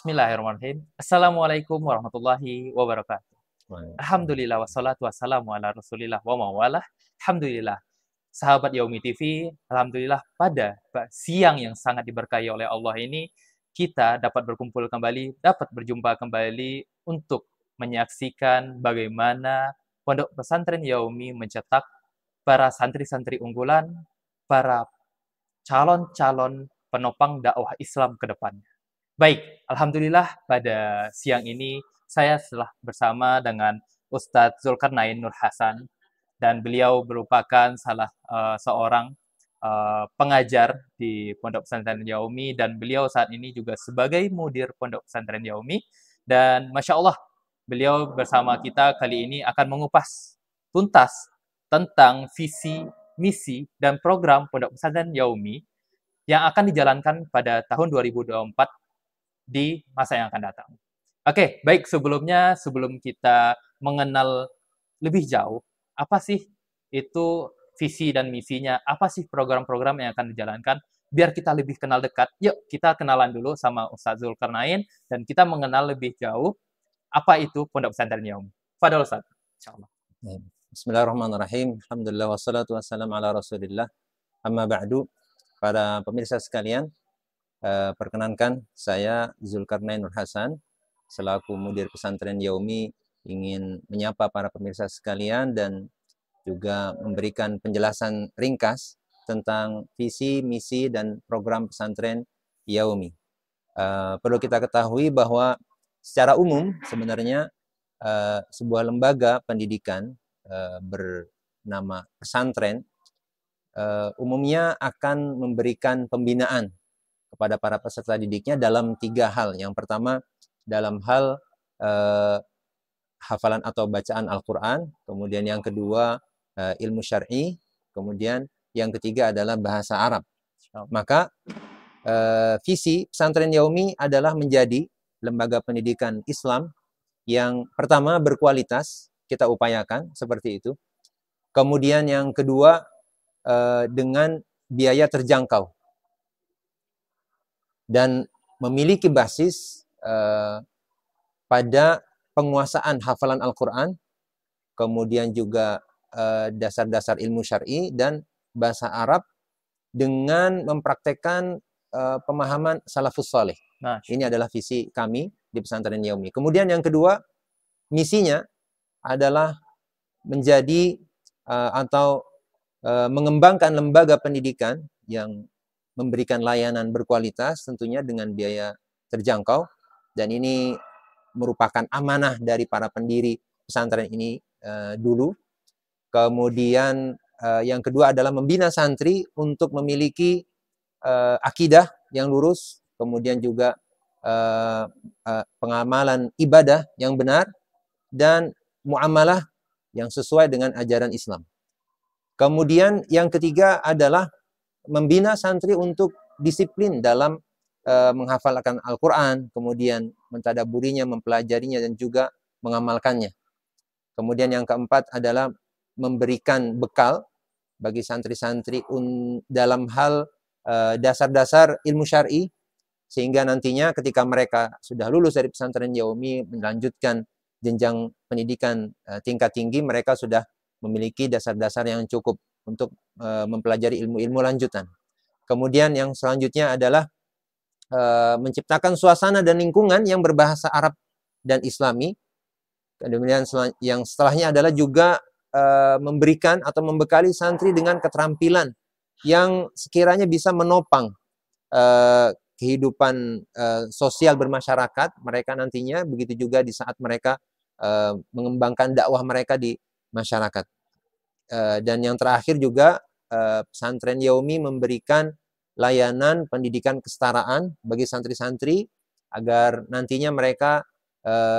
Bismillahirrahmanirrahim. Assalamualaikum warahmatullahi wabarakatuh. Waalaikumsalam. Alhamdulillah wassalatu wassalamu ala Rasulillah wa mawalah. Alhamdulillah. Sahabat Yaumi TV, alhamdulillah pada siang yang sangat diberkahi oleh Allah ini kita dapat berkumpul kembali, dapat berjumpa kembali untuk menyaksikan bagaimana Pondok Pesantren Yaumi mencetak para santri-santri unggulan, para calon-calon penopang dakwah Islam ke depannya. Baik, alhamdulillah pada siang ini saya telah bersama dengan Ustadz Zulkarnain Nur Hasan dan beliau merupakan seorang pengajar di Pondok Pesantren Yaumi dan beliau saat ini juga sebagai mudir Pondok Pesantren Yaumi dan Masya Allah beliau bersama kita kali ini akan mengupas tuntas tentang visi, misi, dan program Pondok Pesantren Yaumi yang akan dijalankan pada tahun 2024 di masa yang akan datang. Oke, baik sebelum kita mengenal lebih jauh, apa sih itu visi dan misinya, apa sih program-program yang akan dijalankan, biar kita lebih kenal dekat. Yuk, kita kenalan dulu sama Ustadz Zulkarnain, dan kita mengenal lebih jauh apa itu Pondok Pesantren Yaumi. Fadol Ustadz, insyaallah. Bismillahirrahmanirrahim. Alhamdulillah wassalatu wassalamu ala Rasulillah. Amma ba'du. Para pemirsa sekalian, perkenankan saya Zulkarnain Nur Hasan selaku mudir pesantren Yaumi ingin menyapa para pemirsa sekalian dan juga memberikan penjelasan ringkas tentang visi, misi, dan program pesantren Yaumi. Perlu kita ketahui bahwa secara umum sebenarnya sebuah lembaga pendidikan bernama pesantren umumnya akan memberikan pembinaan kepada para peserta didiknya dalam 3 hal. Yang pertama dalam hal hafalan atau bacaan Al-Quran, kemudian yang kedua ilmu syar'i, kemudian yang ketiga adalah bahasa Arab. Maka visi pesantren Yaumi adalah menjadi lembaga pendidikan Islam yang pertama berkualitas, kita upayakan seperti itu. Kemudian yang kedua dengan biaya terjangkau dan memiliki basis pada penguasaan hafalan Al-Quran, kemudian juga dasar-dasar ilmu syar'i dan bahasa Arab dengan mempraktekkan pemahaman salafus saleh. Ini adalah visi kami di pesantren Yaumi. Kemudian yang kedua, misinya adalah menjadi atau mengembangkan lembaga pendidikan yang memberikan layanan berkualitas tentunya dengan biaya terjangkau, dan ini merupakan amanah dari para pendiri pesantren ini dulu. Kemudian yang kedua adalah membina santri untuk memiliki akidah yang lurus, kemudian juga pengamalan ibadah yang benar dan muamalah yang sesuai dengan ajaran Islam. Kemudian yang ketiga adalah membina santri untuk disiplin dalam menghafalkan Al-Quran, kemudian mentadaburinya, mempelajarinya, dan juga mengamalkannya. Kemudian yang keempat adalah memberikan bekal bagi santri-santri dalam hal dasar-dasar ilmu syar'i, sehingga nantinya ketika mereka sudah lulus dari pesantren Yaumi melanjutkan jenjang pendidikan tingkat tinggi, mereka sudah memiliki dasar-dasar yang cukup untuk mempelajari ilmu-ilmu lanjutan. Kemudian yang selanjutnya adalah menciptakan suasana dan lingkungan yang berbahasa Arab dan Islami. Kemudian yang setelahnya adalah juga memberikan atau membekali santri dengan keterampilan yang sekiranya bisa menopang kehidupan sosial bermasyarakat mereka nantinya, begitu juga di saat mereka mengembangkan dakwah mereka di masyarakat. Dan yang terakhir juga pesantren Yaumi memberikan layanan pendidikan kesetaraan bagi santri-santri agar nantinya mereka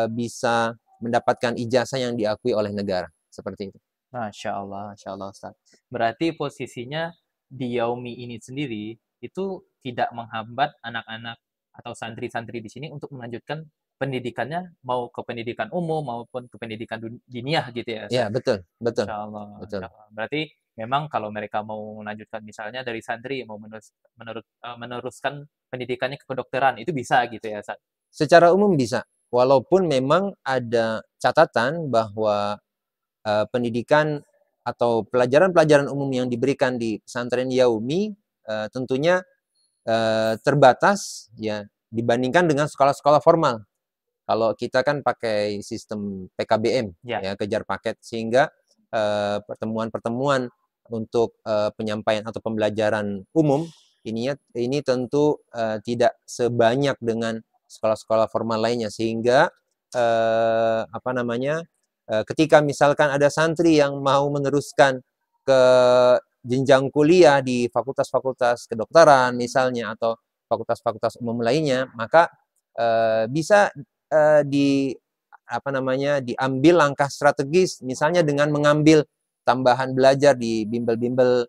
bisa mendapatkan ijazah yang diakui oleh negara. Seperti itu. Masya Allah Ustaz. Berarti posisinya di Yaumi ini sendiri itu tidak menghambat anak-anak atau santri-santri di sini untuk melanjutkan pendidikannya, mau ke pendidikan umum maupun ke pendidikan diniyah gitu ya Ya, Ustaz? betul, betul. Insya Allah, Betul. Insya Allah. Berarti memang kalau mereka mau melanjutkan misalnya dari santri mau meneruskan pendidikannya ke kedokteran itu bisa gitu ya Ustaz? Secara umum bisa, walaupun memang ada catatan bahwa pendidikan atau pelajaran-pelajaran umum yang diberikan di pesantren Yaumi tentunya terbatas ya dibandingkan dengan sekolah-sekolah formal. Kalau kita kan pakai sistem PKBM Ya. ya, kejar paket, sehingga pertemuan-pertemuan untuk penyampaian atau pembelajaran umum ini tentu tidak sebanyak dengan sekolah-sekolah formal lainnya, sehingga apa namanya ketika misalkan ada santri yang mau meneruskan ke jenjang kuliah di fakultas-fakultas kedokteran misalnya atau fakultas-fakultas umum lainnya, maka bisa di apa namanya diambil langkah strategis, misalnya dengan mengambil tambahan belajar di bimbel-bimbel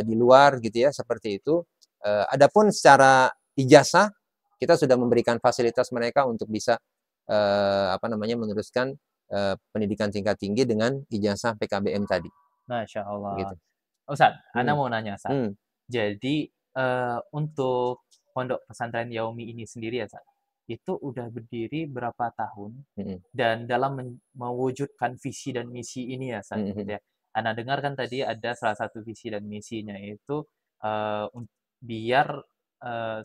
di luar gitu ya, seperti itu. Adapun secara ijazah kita sudah memberikan fasilitas mereka untuk bisa apa namanya meneruskan pendidikan tingkat tinggi dengan ijazah PKBM tadi. Masya Allah. Gitu. Ustadz, Ana Hmm. mau nanya, Ustadz. Hmm. Jadi, untuk pondok pesantren Yaumi ini sendiri ya, Ustadz, itu udah berdiri berapa tahun? Hmm. Dan dalam mewujudkan visi dan misi ini ya, Ustadz, gitu Hmm. ya. Ana dengar kan tadi ada salah satu visi dan misinya itu biar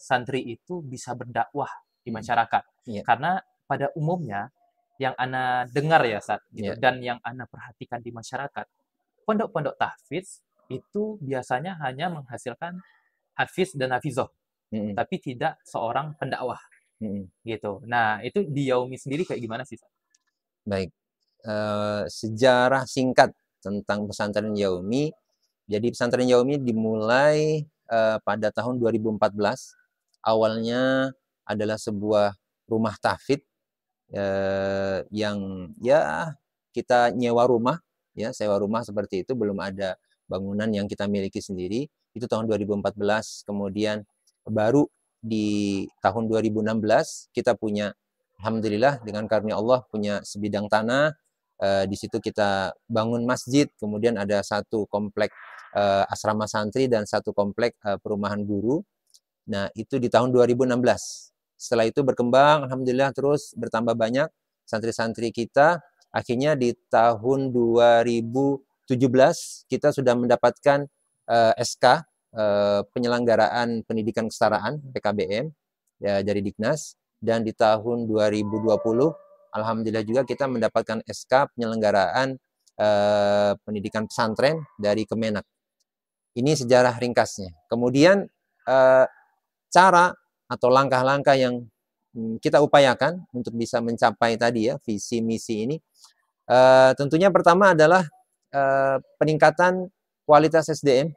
santri itu bisa berdakwah di Hmm. masyarakat. Yeah. Karena pada umumnya yang Ana dengar ya, Ustadz, gitu, Yeah. dan yang Ana perhatikan di masyarakat, pondok-pondok tahfiz itu biasanya hanya menghasilkan hafiz dan hafizoh, Hmm. tapi tidak seorang pendakwah, Hmm. gitu. Nah, itu di Yaumi sendiri kayak gimana sih, Ustadz? Baik. Sejarah singkat tentang pesantren Yaumi. Jadi pesantren Yaumi dimulai pada tahun 2014. Awalnya adalah sebuah rumah tahfidz yang ya kita nyewa rumah, ya sewa rumah seperti itu, belum ada bangunan yang kita miliki sendiri. Itu tahun 2014. Kemudian baru di tahun 2016 kita punya, alhamdulillah dengan karunia Allah, punya sebidang tanah. Di situ kita bangun masjid, kemudian ada satu komplek asrama santri dan satu komplek perumahan guru. Nah, itu di tahun 2016. Setelah itu berkembang, alhamdulillah terus bertambah banyak santri-santri kita. Akhirnya di tahun 2017 kita sudah mendapatkan SK penyelenggaraan pendidikan kesetaraan PKBM ya, dari Dignas, dan di tahun 2020 alhamdulillah juga kita mendapatkan SK penyelenggaraan pendidikan pesantren dari Kemenak. Ini sejarah ringkasnya. Kemudian cara atau langkah-langkah yang kita upayakan untuk bisa mencapai tadi ya visi misi ini, tentunya pertama adalah peningkatan kualitas SDM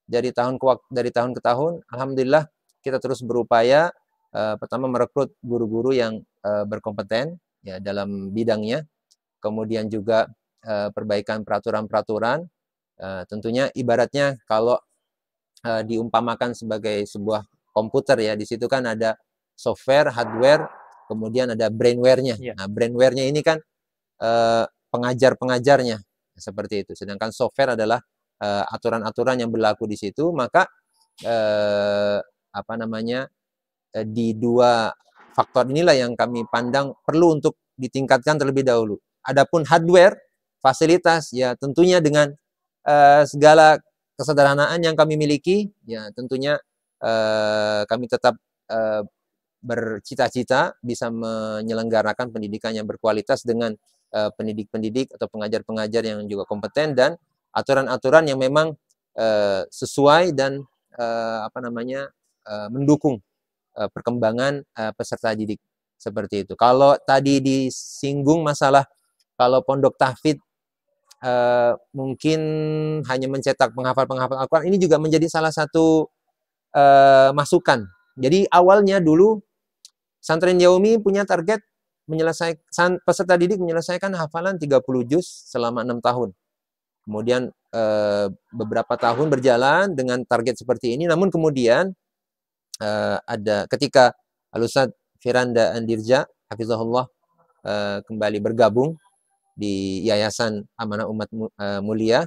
dari tahun ke tahun. Alhamdulillah kita terus berupaya pertama merekrut guru-guru yang berkompeten ya dalam bidangnya, kemudian juga perbaikan peraturan-peraturan. Tentunya ibaratnya kalau diumpamakan sebagai sebuah komputer ya, di situ kan ada software, hardware, kemudian ada brainware-nya. Iya. Nah, brainware-nya ini kan pengajar-pengajarnya seperti itu. Sedangkan software adalah aturan-aturan yang berlaku di situ. Maka apa namanya di dua faktor inilah yang kami pandang perlu untuk ditingkatkan terlebih dahulu. Adapun hardware, fasilitas ya tentunya dengan segala kesederhanaan yang kami miliki, ya tentunya kami tetap bercita-cita bisa menyelenggarakan pendidikan yang berkualitas dengan pendidik-pendidik atau pengajar-pengajar yang juga kompeten dan aturan-aturan yang memang sesuai dan apa namanya mendukung perkembangan peserta didik seperti itu. Kalau tadi disinggung masalah kalau pondok tahfidz mungkin hanya mencetak penghafal-penghafal Al-Quran, ini juga menjadi salah satu masukan. Jadi awalnya dulu Pesantren Yaumi punya target menyelesaikan peserta didik menyelesaikan hafalan 30 juz selama 6 tahun. Kemudian beberapa tahun berjalan dengan target seperti ini, namun kemudian ada ketika Al-Ustadz Firanda Andirja hafizahullah kembali bergabung di Yayasan Amanah Umat Mulia,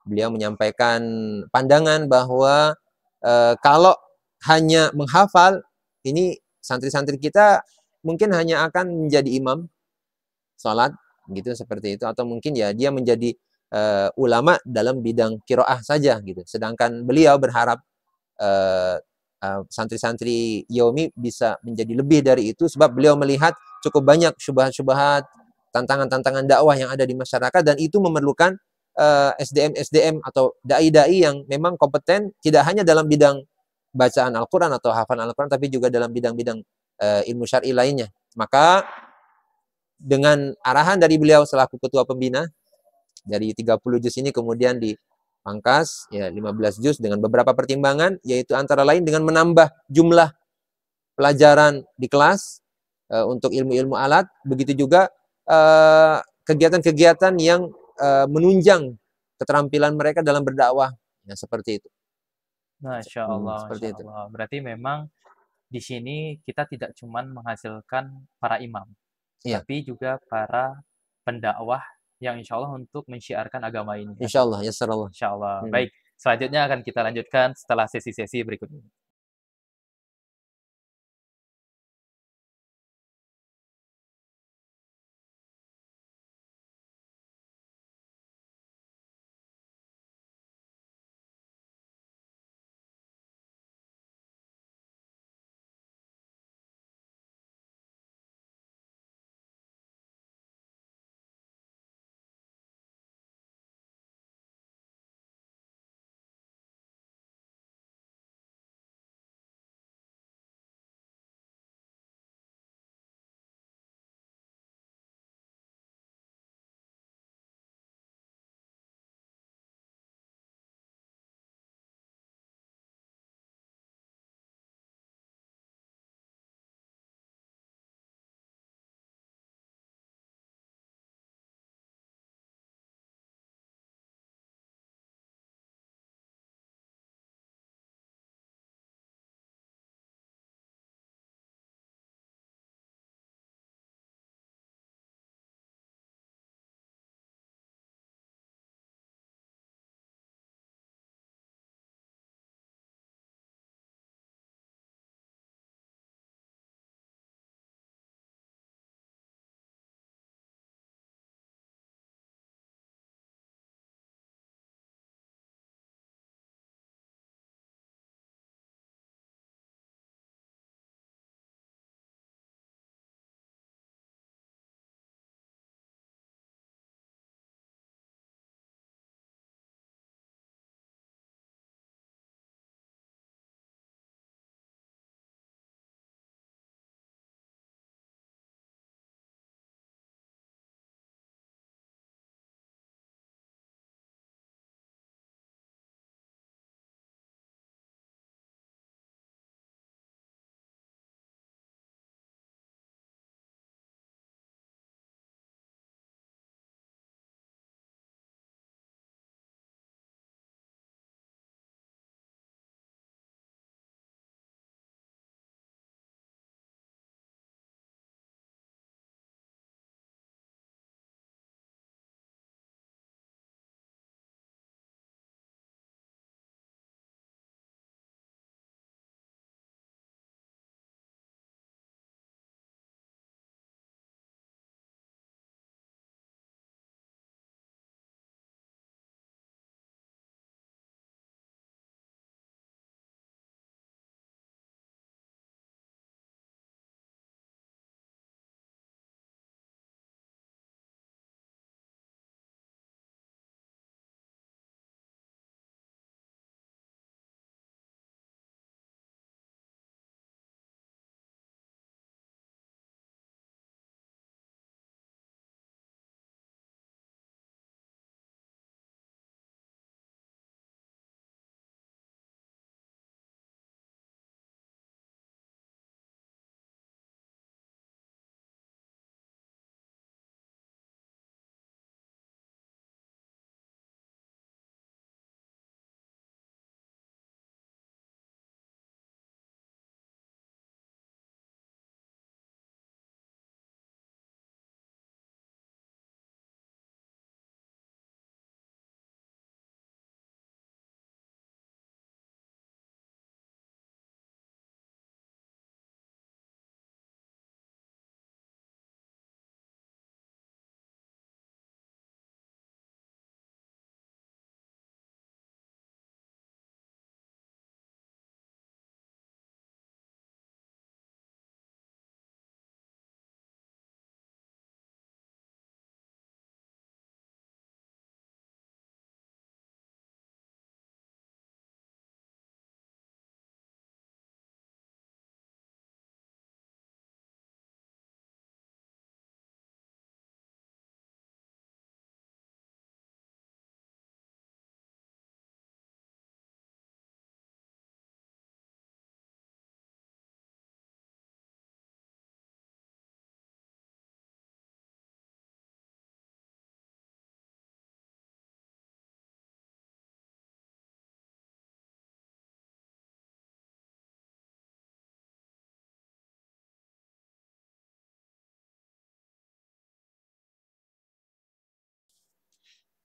beliau menyampaikan pandangan bahwa kalau hanya menghafal ini santri-santri kita mungkin hanya akan menjadi imam sholat gitu seperti itu, atau mungkin ya dia menjadi ulama dalam bidang qiraah saja gitu. Sedangkan beliau berharap santri-santri Yaumi bisa menjadi lebih dari itu, sebab beliau melihat cukup banyak syubhat-syubhat, tantangan-tantangan dakwah yang ada di masyarakat, dan itu memerlukan SDM-SDM atau dai-dai yang memang kompeten tidak hanya dalam bidang bacaan Al-Quran atau hafalan Al-Quran, tapi juga dalam bidang-bidang ilmu syar'i lainnya. Maka dengan arahan dari beliau selaku ketua pembina, dari 30 juz ini kemudian dipangkas ya 15 juz dengan beberapa pertimbangan, yaitu antara lain dengan menambah jumlah pelajaran di kelas untuk ilmu-ilmu alat, begitu juga kegiatan-kegiatan yang menunjang keterampilan mereka dalam berdakwah, ya seperti itu. Masya Allah, Seperti Masya itu. Allah. Berarti memang di sini kita tidak cuma menghasilkan para imam, Iya, tapi juga para pendakwah yang insya Allah untuk mensyiarkan agama ini. insya Allah, ya Allah. Insya Allah. Baik, selanjutnya akan kita lanjutkan setelah sesi-sesi berikut ini.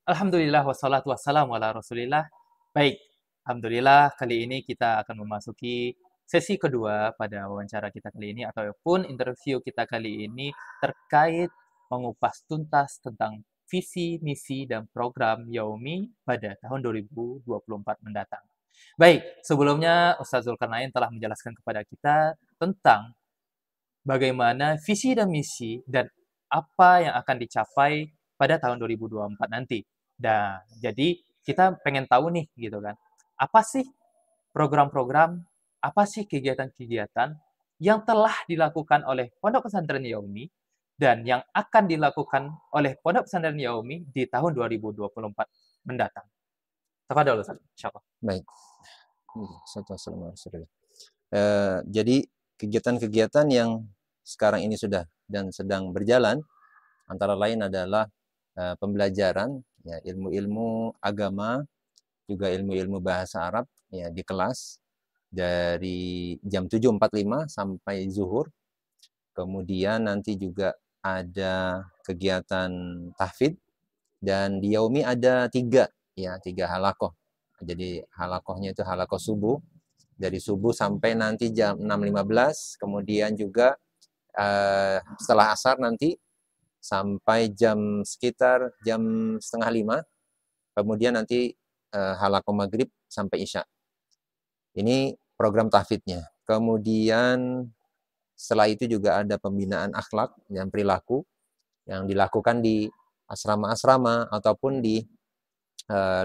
Alhamdulillah wassalatu wassalamu ala Rasulillah. Baik, alhamdulillah kali ini kita akan memasuki sesi kedua pada wawancara kita kali ini ataupun interview kita kali ini terkait mengupas tuntas tentang visi, misi, dan program Yaumi pada tahun 2024 mendatang. Baik, sebelumnya Ustaz Zulkarnain telah menjelaskan kepada kita tentang bagaimana visi dan misi dan apa yang akan dicapai pada tahun 2024 nanti. Nah, jadi kita pengen tahu nih gitu kan, apa sih program-program, apa sih kegiatan-kegiatan yang telah dilakukan oleh Pondok Pesantren Yaumi dan yang akan dilakukan oleh Pondok Pesantren Yaumi di tahun 2024 mendatang. Tafadhol Ustaz, insyaallah. Baik. Assalamualaikum. Jadi kegiatan-kegiatan yang sekarang ini sudah dan sedang berjalan antara lain adalah pembelajaran ya, ilmu-ilmu agama, juga ilmu-ilmu bahasa Arab ya di kelas dari jam 7.45 sampai zuhur. Kemudian nanti juga ada kegiatan tahfidz, dan di Yaumi ada tiga halakoh. Jadi halakohnya itu halakoh subuh, dari subuh sampai nanti jam 6.15, kemudian juga setelah asar nanti sampai sekitar jam setengah 5, kemudian nanti halakoh maghrib sampai isya. Ini program tahfidznya. Kemudian setelah itu juga ada pembinaan akhlak dan perilaku yang dilakukan di asrama-asrama ataupun di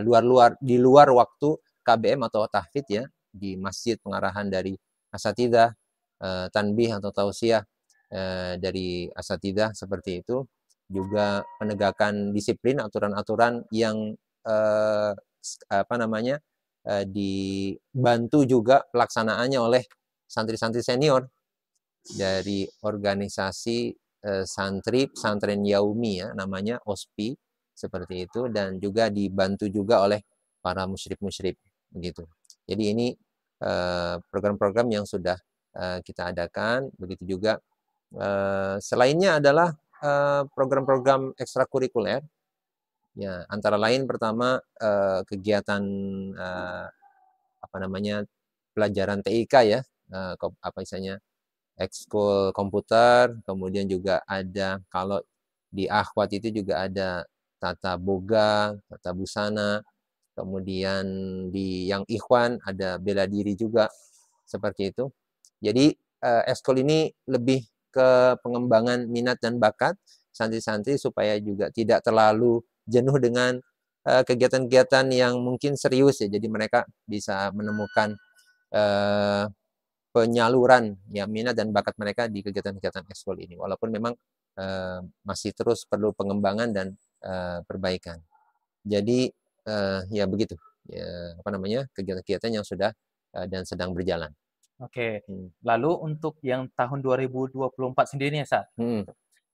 luar waktu KBM atau tahfidz ya, di masjid pengarahan dari asatidzah, tanbih atau tausiah dari asatidzah seperti itu. Juga penegakan disiplin, aturan-aturan yang dibantu juga pelaksanaannya oleh santri-santri senior dari organisasi santri pesantren Yaumi ya, namanya OSPI seperti itu, dan juga dibantu juga oleh para musyrif-musyrif begitu. Jadi ini program-program yang sudah kita adakan. Begitu juga selainnya adalah program-program ekstrakurikuler ya, antara lain pertama kegiatan pelajaran TIK ya, ekskul komputer. Kemudian juga ada, kalau di akhwat itu juga ada tata boga, tata busana. Kemudian di yang ikhwan ada bela diri juga seperti itu. Jadi ekskul ini lebih ke pengembangan minat dan bakat santri-santri supaya juga tidak terlalu jenuh dengan kegiatan-kegiatan yang mungkin serius ya. Jadi mereka bisa menemukan penyaluran ya minat dan bakat mereka di kegiatan-kegiatan ekskul ini, walaupun memang masih terus perlu pengembangan dan perbaikan. Jadi ya begitu ya, kegiatan-kegiatan yang sudah dan sedang berjalan. Oke. Lalu untuk yang tahun 2024 sendiri ya, Sa?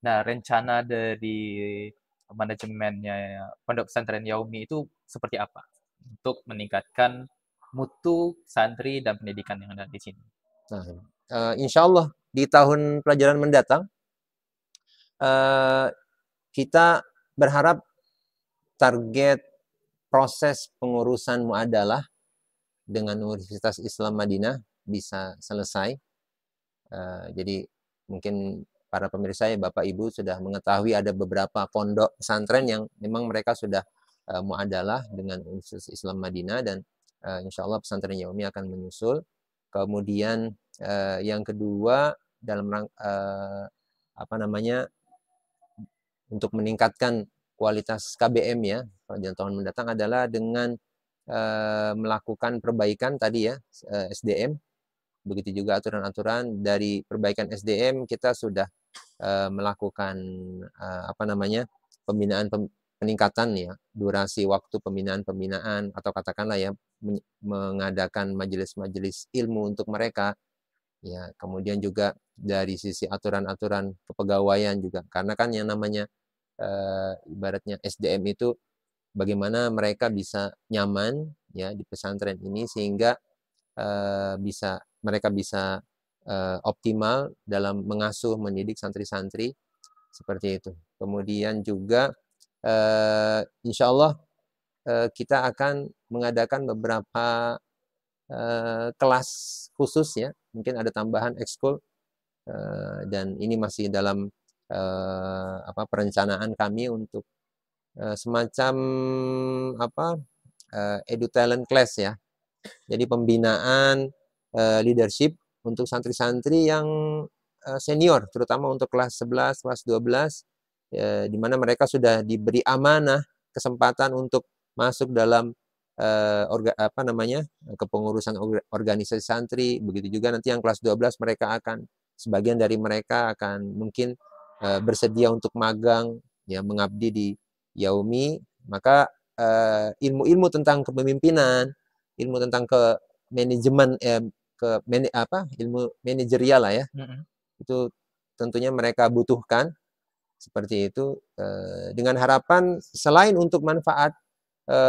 Nah, rencana dari manajemennya Pondok Pesantren Yaumi itu seperti apa untuk meningkatkan mutu santri dan pendidikan yang ada di sini? Nah, insya Allah di tahun pelajaran mendatang kita berharap target proses pengurusan muadalah dengan Universitas Islam Madinah bisa selesai. Jadi mungkin para pemirsa ya, Bapak Ibu sudah mengetahui ada beberapa pondok pesantren yang memang mereka sudah muadalah dengan Universitas Islam Madinah, dan insya Allah pesantren Yaumi akan menyusul. Kemudian yang kedua, dalam untuk meningkatkan kualitas KBM ya pada tahun mendatang adalah dengan melakukan perbaikan tadi ya, SDM. Begitu juga aturan-aturan dari perbaikan SDM, kita sudah melakukan peningkatan ya, durasi waktu pembinaan atau katakanlah ya mengadakan majelis-majelis ilmu untuk mereka ya. Kemudian juga dari sisi aturan-aturan kepegawaian juga, karena kan yang namanya ibaratnya SDM itu bagaimana mereka bisa nyaman ya di pesantren ini, sehingga mereka bisa optimal dalam mengasuh mendidik santri-santri seperti itu. Kemudian juga insya Allah kita akan mengadakan beberapa kelas khusus ya, mungkin ada tambahan ekskul, dan ini masih dalam perencanaan kami untuk semacam edu talent class ya. Jadi pembinaan leadership untuk santri-santri yang senior, terutama untuk kelas 11, kelas 12, di mana mereka sudah diberi amanah kesempatan untuk masuk dalam kepengurusan organisasi santri. Begitu juga nanti yang kelas 12 mereka akan, sebagian dari mereka akan mungkin bersedia untuk magang ya, mengabdi di Yaumi. Maka ilmu-ilmu tentang kepemimpinan, ilmu tentang manajemen, ilmu manajerial lah ya, itu tentunya mereka butuhkan seperti itu, dengan harapan selain untuk manfaat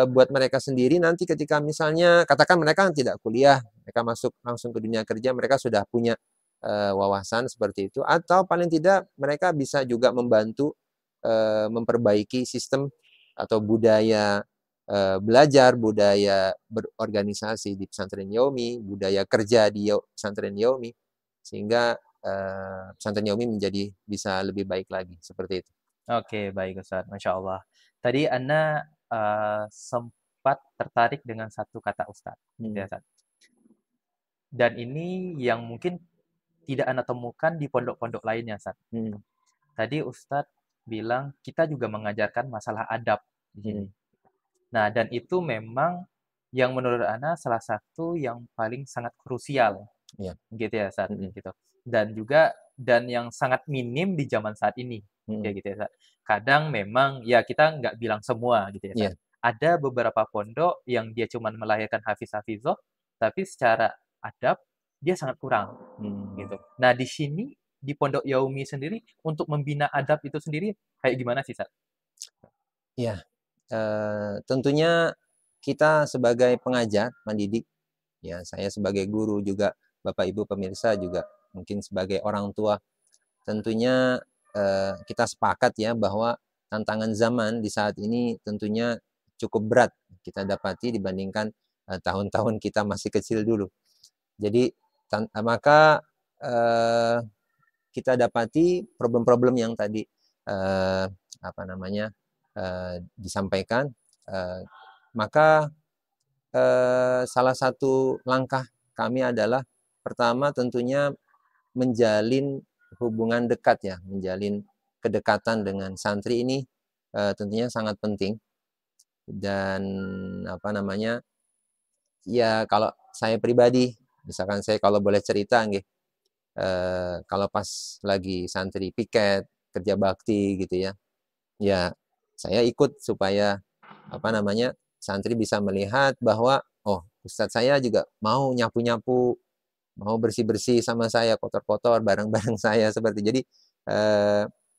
buat mereka sendiri, nanti ketika misalnya katakan mereka tidak kuliah, mereka masuk langsung ke dunia kerja, mereka sudah punya wawasan seperti itu, atau paling tidak mereka bisa juga membantu memperbaiki sistem atau budaya belajar, budaya berorganisasi di pesantren Yaumi, budaya kerja di pesantren Yaumi, sehingga pesantren Yaumi menjadi bisa lebih baik lagi seperti itu. Oke, baik Ustaz, Masya Allah. Tadi Anda sempat tertarik dengan satu kata Ustaz, ya, Ustaz. Dan ini yang mungkin tidak Anda temukan di pondok-pondok lainnya, Ustaz. Tadi Ustadz bilang kita juga mengajarkan masalah adab di sini. Nah, dan itu memang yang menurut Ana salah satu yang paling sangat krusial, gitu ya, Ustaz, gitu. Dan juga yang sangat minim di zaman saat ini, kayak gitu ya, Ustaz. Kadang memang ya kita nggak bilang semua, gitu ya, Ustaz. Ada beberapa pondok yang dia cuma melahirkan hafiz-hafizah, tapi secara adab dia sangat kurang, gitu. Nah, di sini di Pondok Yaumi sendiri untuk membina adab itu sendiri kayak gimana sih, Ustaz? Ya, tentunya kita sebagai pengajar, pendidik, ya saya sebagai guru juga, Bapak Ibu pemirsa juga mungkin sebagai orang tua, tentunya kita sepakat ya bahwa tantangan zaman di saat ini tentunya cukup berat kita dapati dibandingkan tahun-tahun kita masih kecil dulu. Jadi maka kita dapati problem-problem yang tadi disampaikan, maka salah satu langkah kami adalah pertama tentunya menjalin hubungan dekat ya, menjalin kedekatan dengan santri ini tentunya sangat penting. Dan ya kalau saya pribadi, misalkan saya kalau boleh cerita kalau pas lagi santri piket, kerja bakti gitu ya, ya saya ikut supaya santri bisa melihat bahwa oh Ustadz saya juga mau nyapu-nyapu, mau bersih-bersih sama saya, kotor-kotor barang-barang saya seperti. Jadi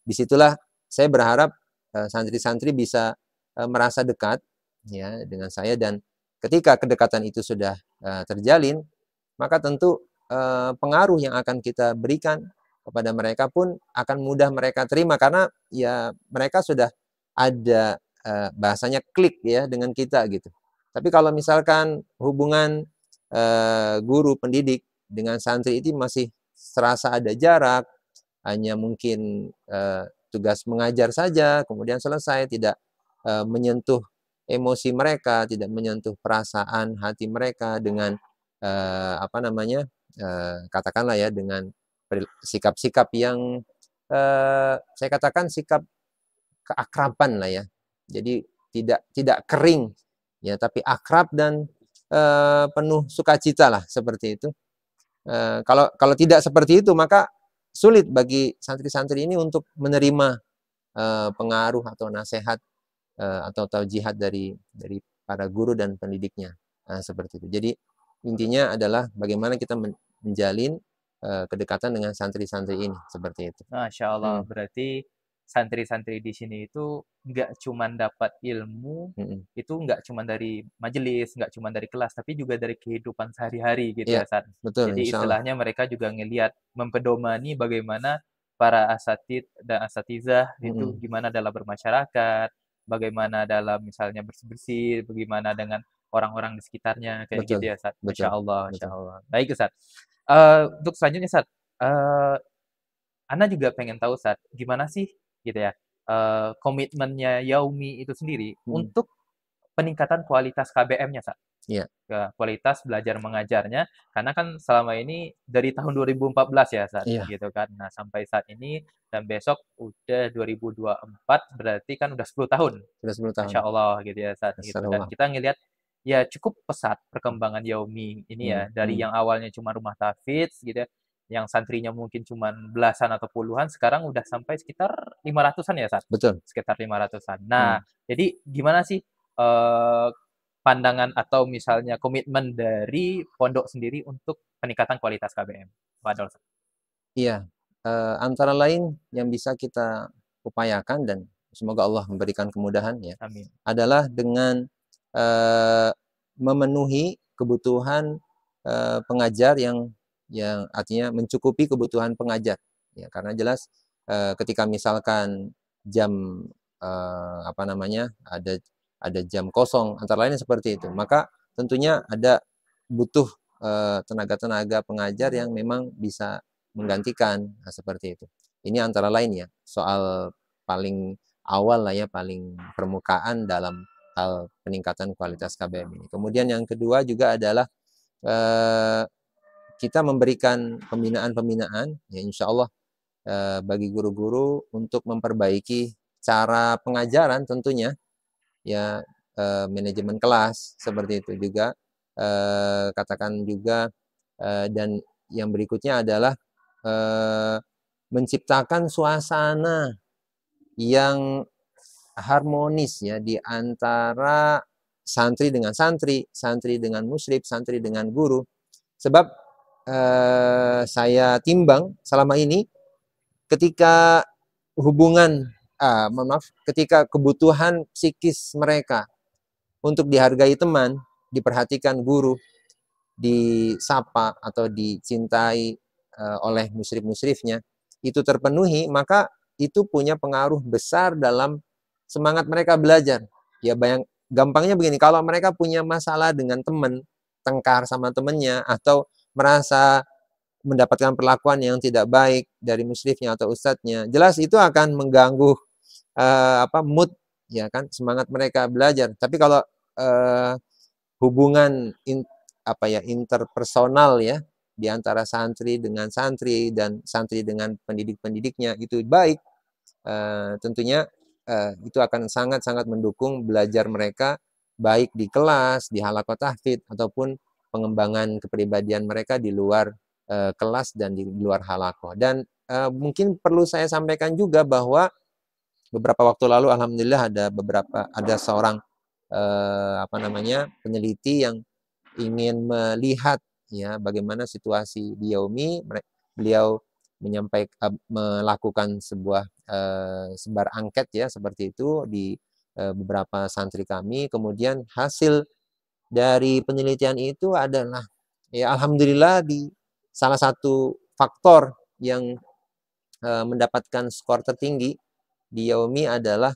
disitulah saya berharap santri-santri bisa merasa dekat ya dengan saya, dan ketika kedekatan itu sudah terjalin, maka tentu pengaruh yang akan kita berikan kepada mereka pun akan mudah mereka terima, karena ya mereka sudah ada bahasanya klik ya dengan kita gitu. Tapi kalau misalkan hubungan guru pendidik dengan santri itu masih serasa ada jarak, hanya mungkin tugas mengajar saja, kemudian selesai, tidak menyentuh emosi mereka, tidak menyentuh perasaan hati mereka dengan katakanlah ya dengan sikap-sikap yang saya katakan sikap keakraban lah ya. Jadi tidak kering ya, tapi akrab dan penuh sukacita lah seperti itu. Kalau tidak seperti itu, maka sulit bagi santri-santri ini untuk menerima pengaruh atau nasihat atau taujihat dari para guru dan pendidiknya, seperti itu. Jadi intinya adalah bagaimana kita menjalin kedekatan dengan santri-santri ini, seperti itu. Masya Allah, berarti santri-santri di sini itu nggak cuma dapat ilmu, itu nggak cuma dari majelis, nggak cuma dari kelas, tapi juga dari kehidupan sehari-hari gitu ya, Ustaz. Betul, jadi istilahnya mereka juga ngelihat, mempedomani bagaimana para asatid dan asatizah itu gimana dalam bermasyarakat, bagaimana dalam misalnya bersih-bersih, bagaimana dengan orang-orang di sekitarnya, kayak gitu Betul, ya, Ustaz. Masya betul, Allah, Masya betul. Allah. Baik, Ustaz. Untuk selanjutnya, Ustaz, Ana juga pengen tahu, Ustaz, gimana sih gitu ya, komitmennya Yaumi itu sendiri Hmm, untuk peningkatan kualitas KBM-nya, Ustaz? iya, Ya, kualitas belajar mengajarnya, karena kan selama ini dari tahun 2014 ya, Ustaz, iya, gitu kan. Nah, sampai saat ini dan besok udah 2024, berarti kan udah 10 tahun. sudah 10 tahun. Masya Allah gitu ya, Ustaz, gitu. Dan Astagfirullah. kita ngelihat ya cukup pesat perkembangan Yaumi ini Hmm, ya, dari hmm. yang awalnya cuma rumah tahfidz gitu ya, yang santrinya mungkin cuma belasan atau puluhan, sekarang udah sampai sekitar 500-an ya, Ustaz? Betul. Sekitar 500-an. Nah, Hmm. jadi gimana sih, pandangan atau misalnya komitmen dari pondok sendiri untuk peningkatan kualitas KBM? Fadol. Iya, antara lain yang bisa kita upayakan dan semoga Allah memberikan kemudahan ya, Amin. adalah dengan eee, memenuhi kebutuhan, pengajar yang artinya mencukupi kebutuhan pengajar. Ya, karena jelas, ketika misalkan jam, apa namanya, ada jam kosong, antara lain seperti itu, maka tentunya butuh, tenaga-tenaga pengajar yang memang bisa menggantikan, nah seperti itu. Ini antara lain ya, soal paling awal lah ya, paling permukaan dalam hal peningkatan kualitas KBM ini. Kemudian yang kedua juga adalah eh, kita memberikan pembinaan-pembinaan, ya insya Allah bagi guru-guru untuk memperbaiki cara pengajaran tentunya, ya manajemen kelas seperti itu juga. Katakan juga dan yang berikutnya adalah eh, menciptakan suasana yang harmonis ya di antara santri dengan santri, santri dengan musyrif, santri dengan guru. Sebab saya timbang selama ini ketika hubungan, mohon maaf, ketika kebutuhan psikis mereka untuk dihargai teman, diperhatikan guru, disapa atau dicintai oleh musyrif-musyrifnya, itu terpenuhi, maka itu punya pengaruh besar dalam semangat mereka belajar. Ya gampangnya begini, kalau mereka punya masalah dengan teman, tengkar sama temannya, atau merasa mendapatkan perlakuan yang tidak baik dari musyrifnya atau ustadznya, jelas itu akan mengganggu mood, ya kan, semangat mereka belajar. Tapi kalau uh, hubungan interpersonal ya di antara santri dengan santri dan santri dengan pendidik-pendidiknya itu baik, tentunya itu akan sangat-sangat mendukung belajar mereka baik di kelas, di halaqah tahfidz ataupun pengembangan kepribadian mereka di luar kelas dan di luar halaqah. Dan mungkin perlu saya sampaikan juga bahwa beberapa waktu lalu alhamdulillah ada seorang peneliti yang ingin melihat ya bagaimana situasi di Yaumi. Beliau melakukan sebuah sebar angket ya seperti itu di beberapa santri kami. Kemudian hasil dari penelitian itu adalah ya alhamdulillah di salah satu faktor yang mendapatkan skor tertinggi di Yaumi adalah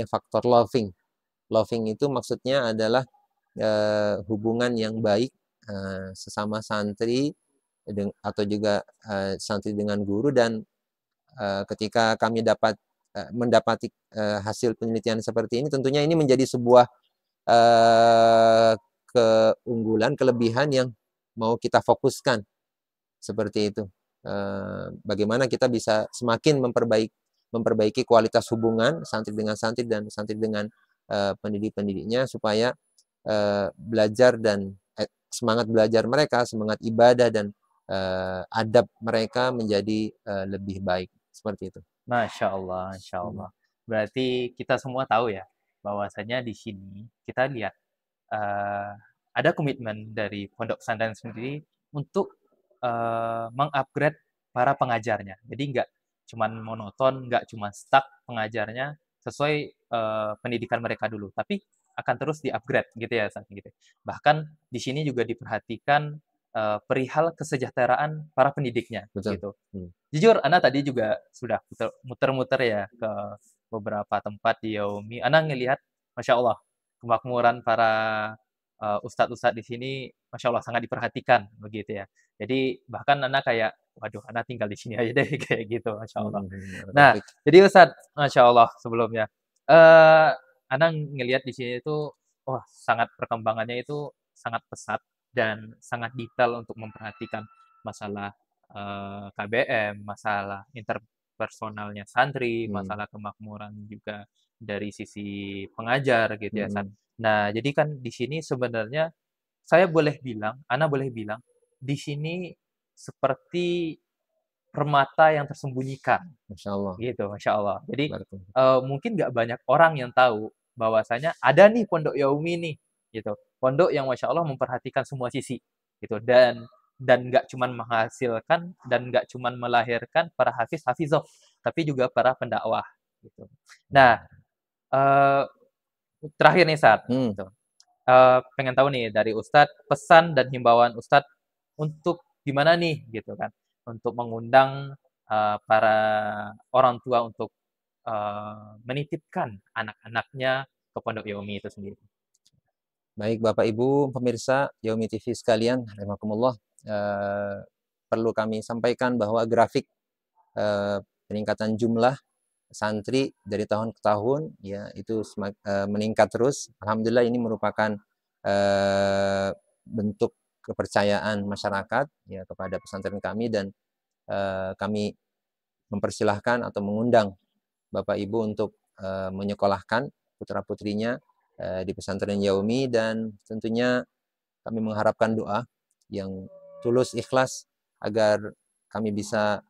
faktor loving. Loving itu maksudnya adalah hubungan yang baik sesama santri atau juga santri dengan guru. Dan ketika kami mendapati hasil penelitian seperti ini, tentunya ini menjadi sebuah keunggulan, kelebihan yang mau kita fokuskan seperti itu. Bagaimana kita bisa semakin memperbaiki kualitas hubungan santri dengan santri dan santri dengan pendidik-pendidiknya supaya belajar dan semangat belajar mereka, semangat ibadah dan adab mereka menjadi lebih baik seperti itu. Masya Allah, Masya Allah. Berarti kita semua tahu ya, bahwasanya di sini kita lihat eh, ada komitmen dari pondok pesantren sendiri untuk mengupgrade para pengajarnya. Jadi nggak cuman monoton, nggak cuma stuck pengajarnya sesuai pendidikan mereka dulu, tapi akan terus di-upgrade gitu ya, gitu. Bahkan di sini juga diperhatikan perihal kesejahteraan para pendidiknya Betul. gitu. Jujur, Ana tadi juga sudah muter-muter ya ke beberapa tempat di Yaumi, ana ngelihat Masya Allah, kemakmuran para, ustad-ustad di sini, Masya Allah sangat diperhatikan, begitu ya. Jadi bahkan ana kayak, "Waduh, ana tinggal di sini aja deh," kayak gitu, Masya Allah. Nah, Barakallahu jadi Ustadz, Masya Allah sebelumnya, eee, ana ngelihat di sini itu, wah sangat perkembangannya itu sangat pesat dan sangat detail untuk memperhatikan masalah, KBM, masalah interpersonalnya santri, fiik. masalah kemakmuran juga dari sisi pengajar gitu ya, Mhm. Nah, jadi kan di sini sebenarnya saya boleh bilang, ana boleh bilang, di sini seperti permata yang tersembunyikan, Masya Allah. gitu, Masya Allah. Jadi, Barakallahu. mungkin nggak banyak orang yang tahu bahwasanya ada nih Pondok Yaumi nih, gitu. Pondok yang Masya Allah memperhatikan semua sisi, gitu. Dan nggak cuman menghasilkan dan nggak cuman melahirkan para hafiz hafizah, tapi juga para pendakwah, gitu. Nah, eee, terakhir nih Sat, Hmm. gitu. Pengen tahu nih dari Ustadz, pesan dan himbauan Ustadz untuk gimana nih gitu kan, untuk mengundang, para orang tua untuk, menitipkan anak-anaknya ke Pondok Yaumi itu sendiri. Baik Bapak Ibu pemirsa Yaumi TV sekalian, rahimakumullah. Eh, Perlu kami sampaikan bahwa grafik peningkatan jumlah santri dari tahun ke tahun ya itu meningkat terus. Alhamdulillah ini merupakan bentuk kepercayaan masyarakat ya kepada pesantren kami, dan kami mempersilahkan atau mengundang Bapak Ibu untuk menyekolahkan putra-putrinya di pesantren Yaumi, dan tentunya kami mengharapkan doa yang tulus ikhlas agar kami bisa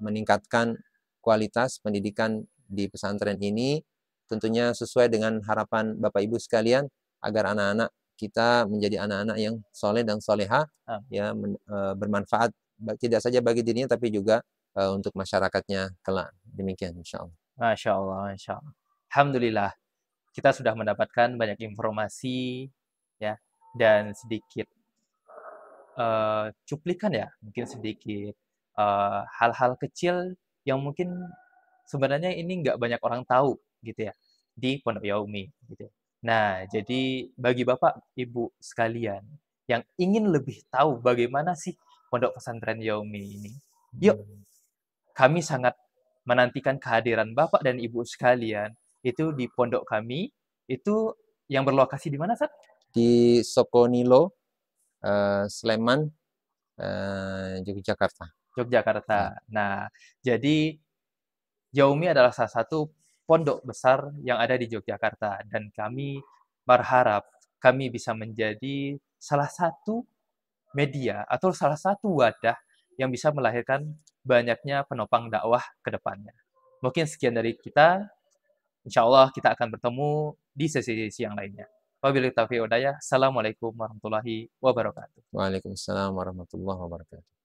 meningkatkan kualitas pendidikan di pesantren ini, tentunya sesuai dengan harapan Bapak Ibu sekalian agar anak-anak kita menjadi anak-anak yang soleh dan soleha ya, bermanfaat tidak saja bagi dirinya tapi juga untuk masyarakatnya kelak. Demikian insya Allah. Masya Allah, Masya Allah. Alhamdulillah, kita sudah mendapatkan banyak informasi ya, dan sedikit cuplikan ya, mungkin sedikit, hal-hal kecil yang mungkin sebenarnya ini nggak banyak orang tahu gitu ya, di Pondok Yaumi gitu ya. Nah, jadi bagi Bapak, Ibu sekalian yang ingin lebih tahu bagaimana sih Pondok Pesantren Yaumi ini, yuk kami sangat menantikan kehadiran Bapak dan Ibu sekalian itu di pondok kami, itu yang berlokasi di mana, Sat? Di Sokonilo, Sleman, Yogyakarta. Ya. Yogyakarta. Nah, jadi Yaumi adalah salah satu pondok besar yang ada di Yogyakarta dan kami berharap kami bisa menjadi salah satu media atau salah satu wadah yang bisa melahirkan banyaknya penopang dakwah ke depannya. Mungkin sekian dari kita. Insya Allah kita akan bertemu di sesi-sesi yang lainnya. Wabillahi taufiq wal hidayah. Assalamualaikum warahmatullahi wabarakatuh. Waalaikumsalam warahmatullahi wabarakatuh.